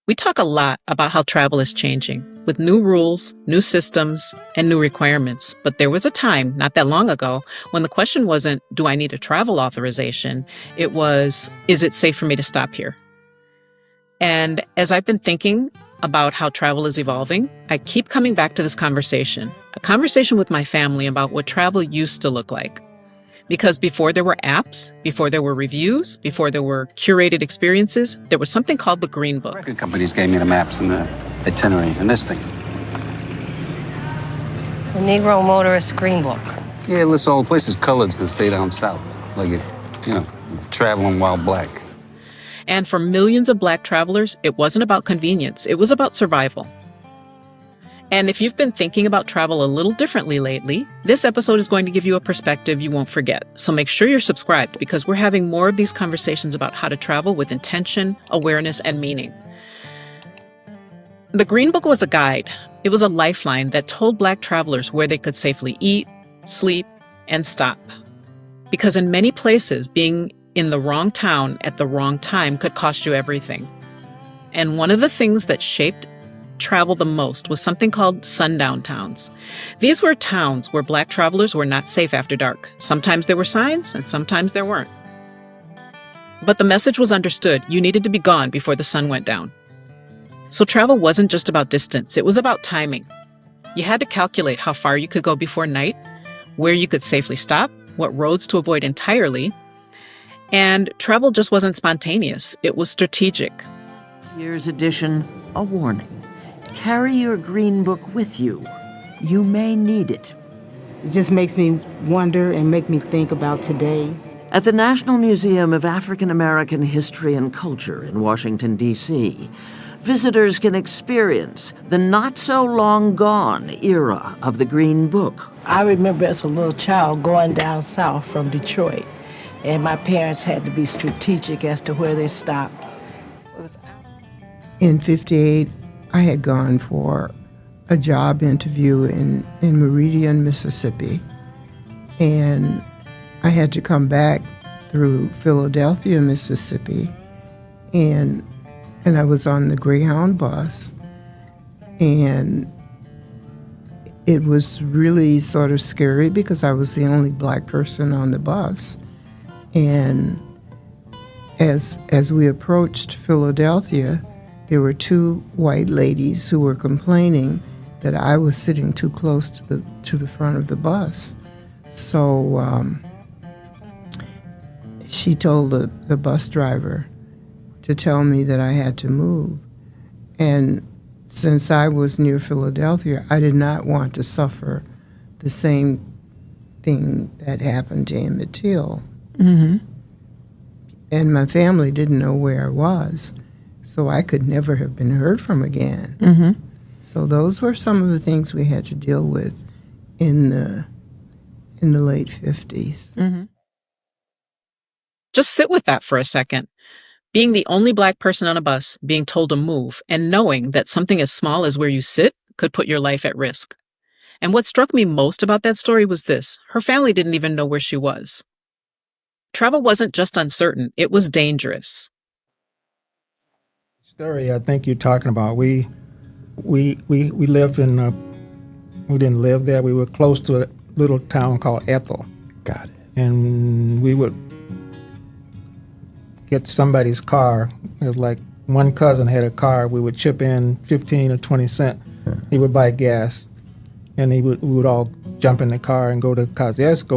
We talk a lot about how travel is changing, with new rules, new systems, and new requirements. But there was a time, not that long ago, when the question wasn't, do I need a travel authorization? It was, is it safe for me to stop here? And as I've been thinking about how travel is evolving, I keep coming back to this conversation, a conversation with my family about what travel used to look like. Because before there were apps, before there were reviews, before there were curated experiences, there was something called the Green Book. Record companies gave me the maps and the itinerary and this thing. The Negro Motorist Green Book. Yeah, it lists all the places colored could stay down south. Like if, traveling while black. And for millions of Black travelers, it wasn't about convenience. It was about survival. And if you've been thinking about travel a little differently lately, this episode is going to give you a perspective you won't forget. So make sure you're subscribed because we're having more of these conversations about how to travel with intention, awareness, and meaning. The Green Book was a guide. It was a lifeline that told Black travelers where they could safely eat, sleep, and stop. Because in many places, being in the wrong town at the wrong time could cost you everything. And one of the things that shaped travel the most was something called Sundown Towns. These were towns where Black travelers were not safe after dark. Sometimes there were signs and sometimes there weren't. But the message was understood. You needed to be gone before the sun went down. So travel wasn't just about distance. It was about timing. You had to calculate how far you could go before night, where you could safely stop, what roads to avoid entirely. And travel just wasn't spontaneous. It was strategic. Year's edition, a warning. Carry your Green Book with you. You may need it. It just makes me wonder and make me think about today. At the National Museum of African American History and Culture in Washington, D.C., visitors can experience the not-so-long-gone era of the Green Book. I remember as a little child going down south from Detroit, and my parents had to be strategic as to where they stopped. In '58, I had gone for a job interview in Meridian, Mississippi, and I had to come back through Philadelphia, Mississippi, and I was on the Greyhound bus, and it was really sort of scary because I was the only Black person on the bus. And as we approached Philadelphia, there were two white ladies who were complaining that I was sitting too close to the front of the bus. So she told the bus driver to tell me that I had to move. And since I was near Philadelphia, I did not want to suffer the same thing that happened to Emmett Till. Mm-hmm. And my family didn't know where I was, so I could never have been heard from again. Mm-hmm. So those were some of the things we had to deal with in the late 50s. Mm-hmm. Just sit with that for a second. Being the only Black person on a bus, being told to move, and knowing that something as small as where you sit could put your life at risk. And what struck me most about that story was this. Her family didn't even know where she was. Travel wasn't just uncertain, it was dangerous. Story I think you're talking about, we lived in, we didn't live there, we were close to a little town called Ethel. Got it. And we would get somebody's car. It was like one cousin had a car. We would chip in 15 or 20 cents. He would buy gas, and we would all jump in the car and go to Kosciuszko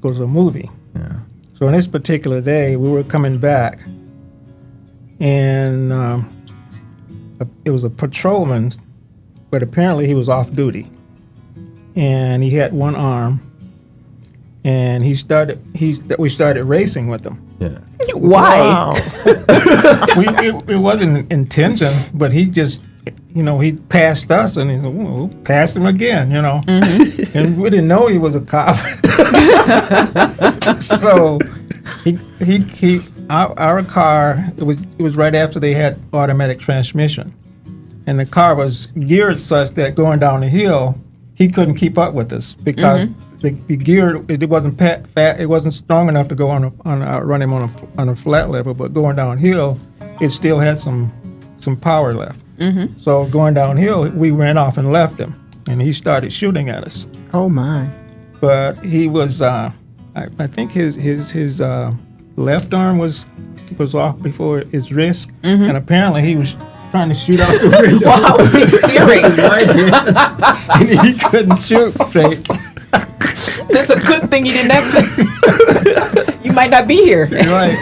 go to a movie. Yeah. So on this particular day, we were coming back, and it was a patrolman, but apparently he was off duty, and he had one arm, and we started racing with him. Yeah. Why? Wow. It wasn't intention, but he just, he passed us, and he said, we'll pass him again, Mm-hmm. And we didn't know he was a cop. So our car, it was right after they had automatic transmission, and the car was geared such that going down the hill, he couldn't keep up with us because the gear, it wasn't fat, it wasn't strong enough to run him on a flat level, but going downhill, it still had some some power left. So going downhill, we ran off and left him, and he started shooting at us. Oh my. But he was, I think his left arm was off before his wrist, and apparently he was trying to shoot out the window. Well, how was he steering? And he couldn't shoot straight. That's a good thing you didn't have. You might not be here. Right.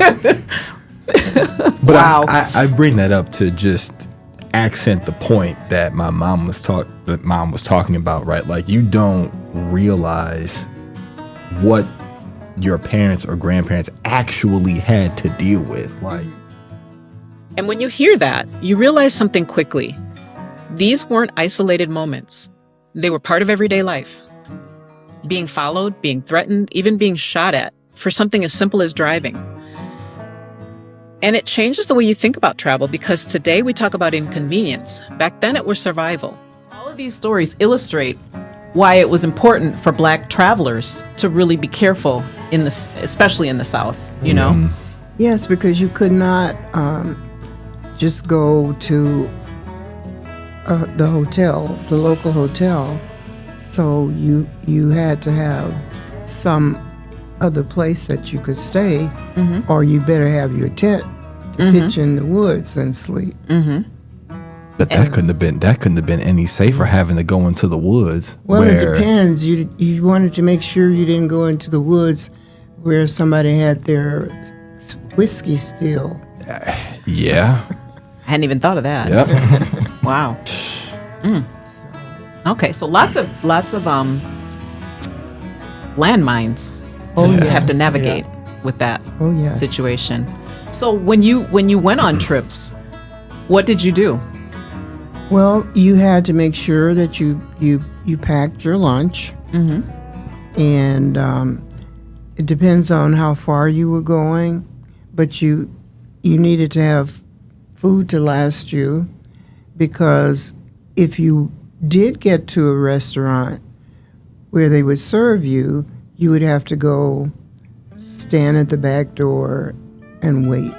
But Wow. I bring that up to just accent the point that my mom was talking about, right? Like, you don't realize what your parents or grandparents actually had to deal with. Like, And when you hear that, you realize something quickly. These weren't isolated moments. They were part of everyday life. Being followed, being threatened, even being shot at for something as simple as driving. And it changes the way you think about travel, because today we talk about inconvenience. Back then it was survival. All of these stories illustrate why it was important for Black travelers to really be careful in this, especially in the South, you know? Yes, because you could not just go to the hotel, the local hotel. So you had to have some other place that you could stay, or you better have your tent to pitch in the woods and sleep. but that couldn't have been any safer, having to go into the woods. Well, it depends. You wanted to make sure you didn't go into the woods where somebody had their whiskey still. Yeah. I hadn't even thought of that. Yep. Wow. Okay, so lots of landmines to have to navigate with that situation. So when you went on trips, what did you do? Well, you had to make sure that you packed your lunch, and it depends on how far you were going, but you needed to have food to last you, because if you did get to a restaurant where they would serve you, you would have to go stand at the back door and wait.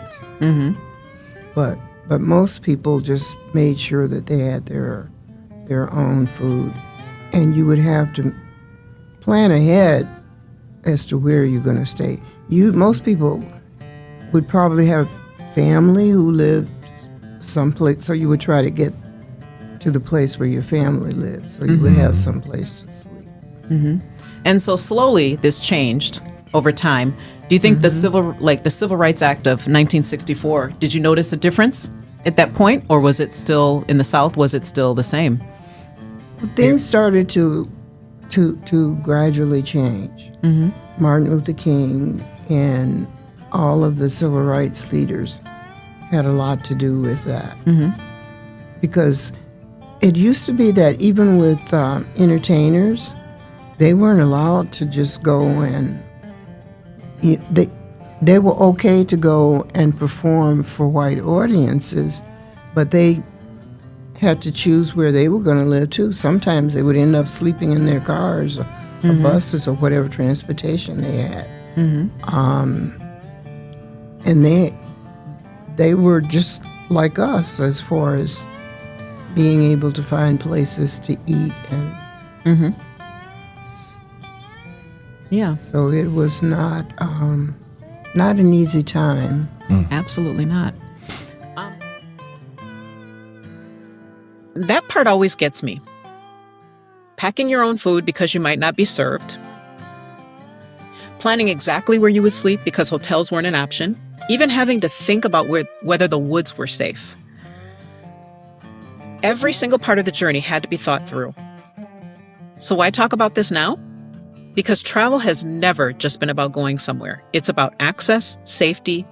But most people just made sure that they had their own food, and you would have to plan ahead as to where you're going to stay. Most people would probably have family who lived someplace, so you would try to get to the place where your family lived, so you would have some place to sleep. And so slowly this changed over time. Do you think the Civil Rights Act of 1964, did you notice a difference at that point, or was it still in the South? Was it still the same? Things started to gradually change. Martin Luther King and all of the civil rights leaders had a lot to do with that. Because it used to be that even with entertainers, they weren't allowed to just go and they were okay to go and perform for white audiences, but they had to choose where they were going to live too. Sometimes they would end up sleeping in their cars or buses or whatever transportation they had. And they were just like us as far as being able to find places to eat, and so it was not an easy time. Absolutely not. That part always gets me. Packing your own food because you might not be served. Planning exactly where you would sleep because hotels weren't an option. Even having to think about whether the woods were safe. Every single part of the journey had to be thought through. So why talk about this now? Because travel has never just been about going somewhere. It's about access, safety,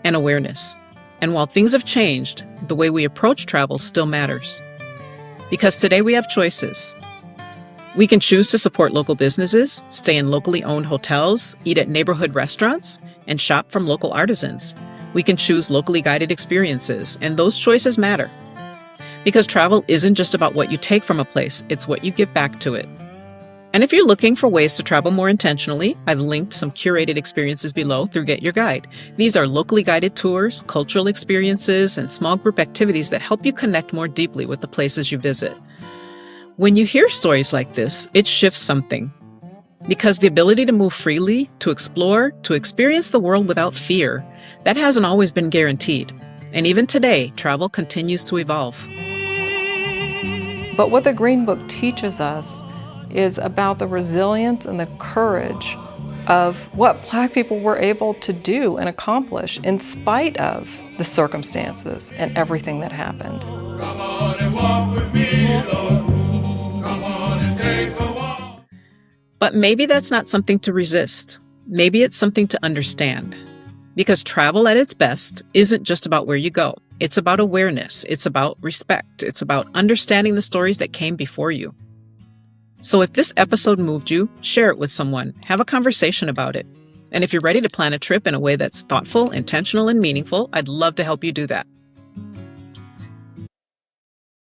and awareness. And while things have changed, the way we approach travel still matters. Because today we have choices. We can choose to support local businesses, stay in locally owned hotels, eat at neighborhood restaurants, and shop from local artisans. We can choose locally guided experiences, and those choices matter. Because travel isn't just about what you take from a place, it's what you give back to it. And if you're looking for ways to travel more intentionally, I've linked some curated experiences below through Get Your Guide. These are locally guided tours, cultural experiences, and small group activities that help you connect more deeply with the places you visit. When you hear stories like this, it shifts something. Because the ability to move freely, to explore, to experience the world without fear, that hasn't always been guaranteed. And even today, travel continues to evolve. But what the Green Book teaches us is about the resilience and the courage of what Black people were able to do and accomplish in spite of the circumstances and everything that happened. Come on and walk with me, Lord. Come on and take a walk. But maybe that's not something to resist. Maybe it's something to understand. Because travel at its best isn't just about where you go. It's about awareness. It's about respect. It's about understanding the stories that came before you. So if this episode moved you, share it with someone. Have a conversation about it. And if you're ready to plan a trip in a way that's thoughtful, intentional, and meaningful, I'd love to help you do that.